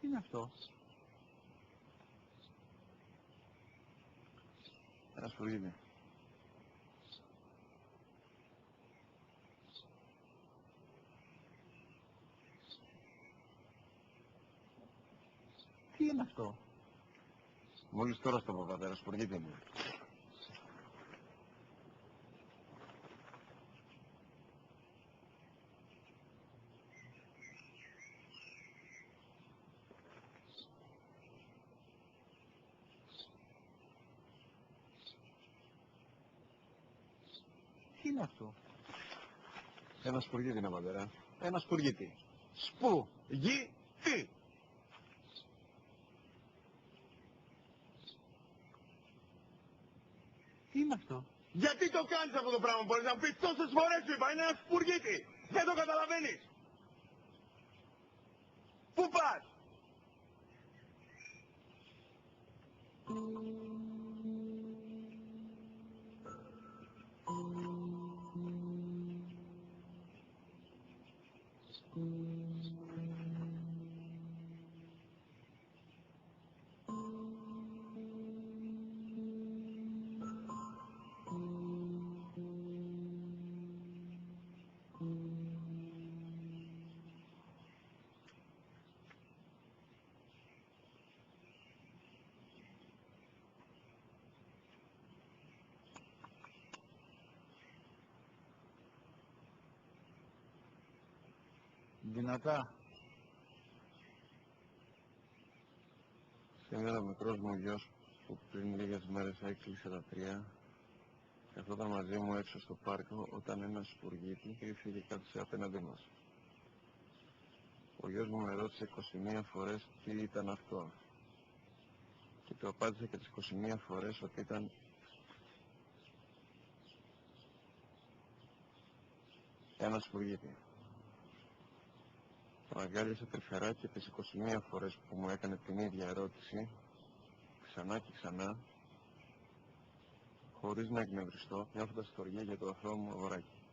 Τι είναι αυτό? Ένα σπουργίτι. Τι είναι αυτό? Μόλις τώρα στο πω, πατέρα, σπουργίτι μου. Τι είναι αυτό? Ένα σπουργίτι είναι, πατέρα. Ένα σπουργίτι. Σπου, γη, τι. Τι είναι αυτό? Γιατί το κάνεις αυτό το πράγμα, μπορείς να μου πεις τόσες φορές σου είπα, είναι ένα σπουργίτι. Δεν το καταλαβαίνεις. Πού πας? Δυνατά. Σήμερα ο μικρός μου γιος που πριν λίγες μέρες έκλεισε τα 3 καθόταν μαζί μου έξω στο πάρκο όταν ένα σπουργίτι ήρθε και κάθισε απέναντί μας. Ο γιος μου με ρώτησε 21 φορές τι ήταν αυτό και του απάντησε και τις 21 φορές ότι ήταν ένα σπουργίτι. Τον αγκάλιασε τρυφερά και τις 21 φορές που μου έκανε την ίδια ερώτηση ξανά και ξανά χωρίς να εκνευριστώ, νιώθοντας στοργία για το αθώο μου αγοράκι.